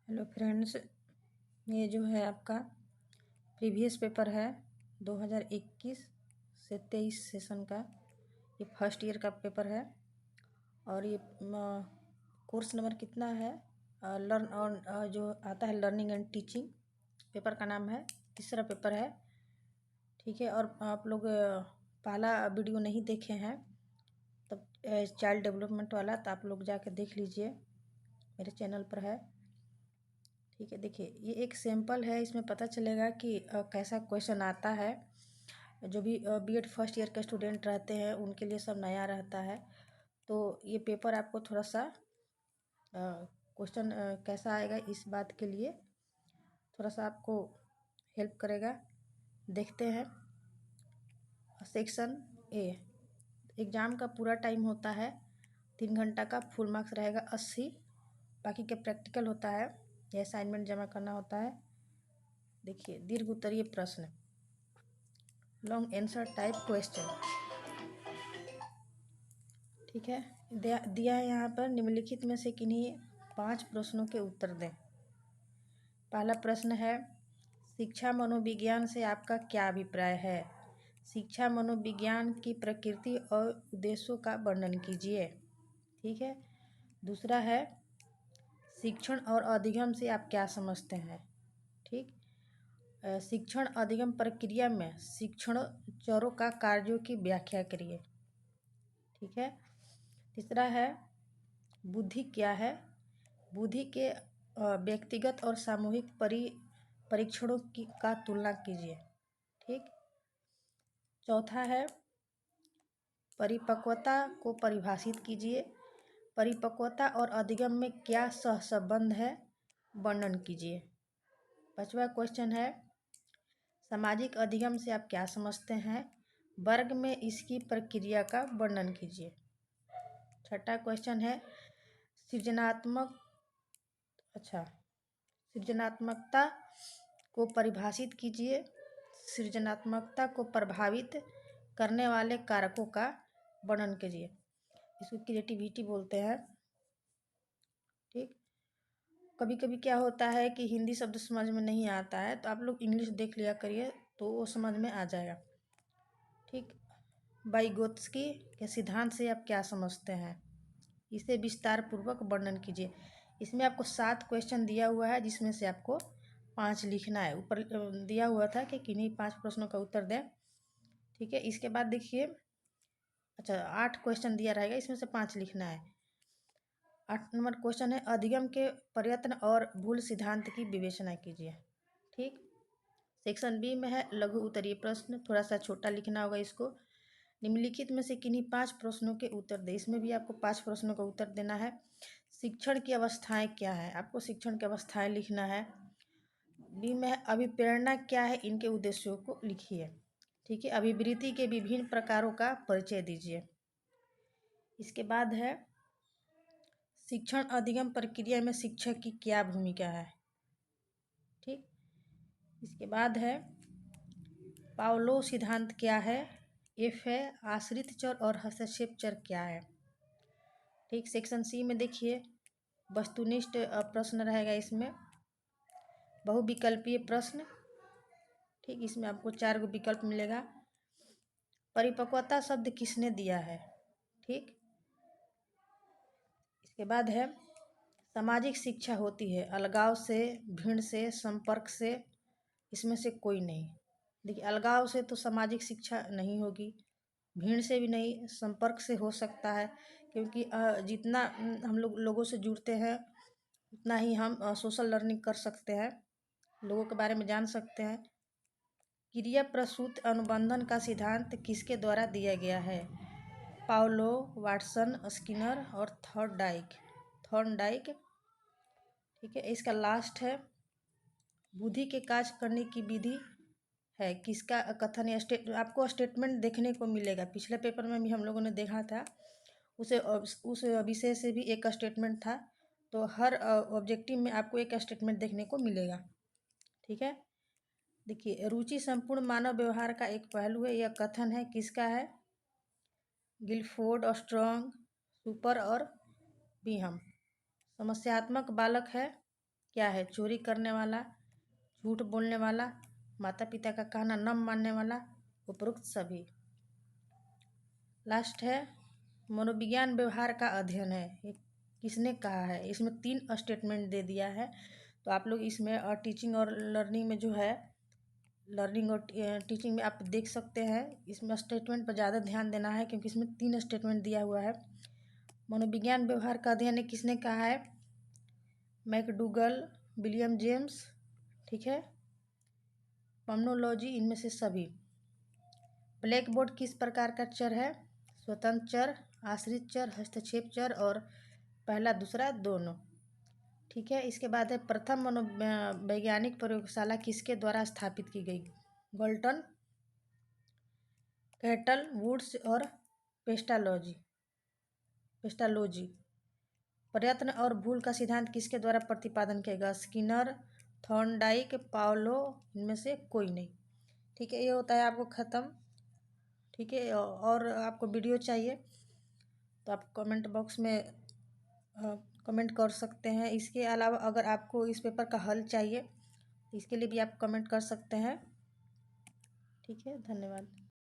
Hello friends, ये जो है आपका प्रीवियस पेपर है 2021 से 23 सेशन का। ये फर्स्ट ईयर का पेपर है और ये कोर्स नंबर कितना है, लर्न और जो आता है लर्निंग एंड टीचिंग, पेपर का नाम है, तीसरा पेपर है। ठीक है, और आप लोग पहला वीडियो नहीं देखे हैं तब चाइल्ड डेवलपमेंट वाला, तो आप लोग जाकर देख लीजिए, मेरे चैनल पर है। ठीक है, देखिए ये एक सैंपल है, इसमें पता चलेगा कि कैसा क्वेश्चन आता है। जो भी बीएड फर्स्ट ईयर के स्टूडेंट रहते हैं उनके लिए सब नया रहता है, तो ये पेपर आपको थोड़ा सा क्वेश्चन कैसा आएगा इस बात के लिए थोड़ा सा आपको हेल्प करेगा। देखते हैं। सेक्शन ए, एग्ज़ाम का पूरा टाइम होता है 3 घंटा का, फुल मार्क्स रहेगा 80, बाकी के प्रैक्टिकल होता है, ये असाइनमेंट जमा करना होता है। देखिए, दीर्घ उत्तरीय प्रश्न, लॉन्ग आंसर टाइप क्वेश्चन। ठीक है, दिया है यहाँ पर, निम्नलिखित में से किन्हीं 5 प्रश्नों के उत्तर दें। पहला प्रश्न है, शिक्षा मनोविज्ञान से आपका क्या अभिप्राय है? शिक्षा मनोविज्ञान की प्रकृति और उद्देश्यों का वर्णन कीजिए। ठीक है। दूसरा है, शिक्षण और अधिगम से आप क्या समझते हैं? ठीक। शिक्षण अधिगम प्रक्रिया में शिक्षण चरों का कार्यों की व्याख्या करिए। ठीक है। तीसरा है, बुद्धि क्या है? बुद्धि के व्यक्तिगत और सामूहिक परीक्षणों का तुलना कीजिए। ठीक। चौथा है, परिपक्वता को परिभाषित कीजिए। परिपक्वता और अधिगम में क्या सहसंबंध है, वर्णन कीजिए। पांचवा क्वेश्चन है, सामाजिक अधिगम से आप क्या समझते हैं? वर्ग में इसकी प्रक्रिया का वर्णन कीजिए। छठा क्वेश्चन है, सृजनात्मकता को परिभाषित कीजिए। सृजनात्मकता को प्रभावित करने वाले कारकों का वर्णन कीजिए। इसको क्रिएटिविटी बोलते हैं। ठीक। कभी कभी क्या होता है कि हिंदी शब्द समझ में नहीं आता है, तो आप लोग इंग्लिश देख लिया करिए तो वो समझ में आ जाएगा। ठीक। वाइगोत्स्की के सिद्धांत से आप क्या समझते हैं? इसे विस्तार पूर्वक वर्णन कीजिए। इसमें आपको 7 क्वेश्चन दिया हुआ है, जिसमें से आपको 5 लिखना है। ऊपर दिया हुआ था कि किन्हीं 5 प्रश्नों का उत्तर दें। ठीक है। इसके बाद देखिए, 8 क्वेश्चन दिया रहेगा, इसमें से 5 लिखना है। 8 नंबर क्वेश्चन है, अधिगम के प्रयत्न और भूल सिद्धांत की विवेचना कीजिए। ठीक। सेक्शन बी में है लघु उत्तरीय प्रश्न, थोड़ा सा छोटा लिखना होगा इसको। निम्नलिखित में से किन्हीं 5 प्रश्नों के उत्तर दे। इसमें भी आपको 5 प्रश्नों का उत्तर देना है। शिक्षण की अवस्थाएं क्या है? आपको शिक्षण की अवस्थाएं लिखना है। बी में है अभिप्रेरणा क्या है, इनके उद्देश्यों को लिखिए। ठीक है। अभिवृत्ति के विभिन्न प्रकारों का परिचय दीजिए। इसके बाद है, शिक्षण अधिगम प्रक्रिया में शिक्षक की क्या भूमिका है? ठीक। इसके बाद है, पावलोव सिद्धांत क्या है? एफ है, आश्रित चर और हस्तक्षेप चर क्या है? ठीक। सेक्शन सी में देखिए, वस्तुनिष्ठ प्रश्न रहेगा, इसमें बहुविकल्पीय प्रश्न। ठीक। इसमें आपको 4 विकल्प मिलेगा। परिपक्वता शब्द किसने दिया है? ठीक। इसके बाद है, सामाजिक शिक्षा होती है अलगाव से, भीड़ से, संपर्क से, इसमें से कोई नहीं। देखिए, अलगाव से तो सामाजिक शिक्षा नहीं होगी, भीड़ से भी नहीं, संपर्क से हो सकता है, क्योंकि जितना हम लोगों से जुड़ते हैं उतना ही हम सोशल लर्निंग कर सकते हैं, लोगों के बारे में जान सकते हैं। क्रिया प्रसूत अनुबंधन का सिद्धांत किसके द्वारा दिया गया है? पावलोव, वाटसन, स्किनर और थॉर्नडाइक। ठीक है। इसका लास्ट है, बुद्धि के कार्य करने की विधि है, किसका कथन है? आपको स्टेटमेंट देखने को मिलेगा, पिछले पेपर में भी हम लोगों ने देखा था, उस विषय से भी एक स्टेटमेंट था, तो हर ऑब्जेक्टिव में आपको एक स्टेटमेंट देखने को मिलेगा। ठीक है। देखिए, रुचि संपूर्ण मानव व्यवहार का एक पहलू है, यह कथन है, किसका है? गिलफोर्ड, स्ट्रॉन्ग, सुपर और बीहम। समस्यात्मक बालक है, क्या है? चोरी करने वाला, झूठ बोलने वाला, माता पिता का कहना न मानने वाला, उपरोक्त सभी। लास्ट है मनोविज्ञान व्यवहार का अध्ययन है। ये किसने कहा है? इसमें 3 स्टेटमेंट दे दिया है। तो आप लोग इसमें टीचिंग और लर्निंग में जो है, लर्निंग और टीचिंग में आप देख सकते हैं, इसमें स्टेटमेंट पर ज़्यादा ध्यान देना है क्योंकि इसमें 3 स्टेटमेंट दिया हुआ है। मनोविज्ञान व्यवहार का अध्ययन किसने कहा है? मैकडूगल, विलियम जेम्स, ठीक है, पम्नोलॉजी, इनमें से सभी। ब्लैक बोर्ड किस प्रकार का चर है? स्वतंत्र चर, आश्रित चर, हस्तक्षेप चर और पहला दूसरा दोनों। ठीक है, इसके बाद है प्रथम मनोवैज्ञानिक प्रयोगशाला किसके द्वारा स्थापित की गई? गोल्टन, कैटल, वुड्स और पेस्टालोजी। प्रयत्न और भूल का सिद्धांत किसके द्वारा प्रतिपादन किया गया? स्किनर, थॉर्नडाइक, पावलो, इनमें से कोई नहीं। ठीक है, ये होता है आपको ख़त्म। ठीक है, और आपको वीडियो चाहिए तो आप कमेंट बॉक्स में कमेंट कर सकते हैं। इसके अलावा अगर आपको इस पेपर का हल चाहिए तो इसके लिए भी आप कमेंट कर सकते हैं। ठीक है, धन्यवाद।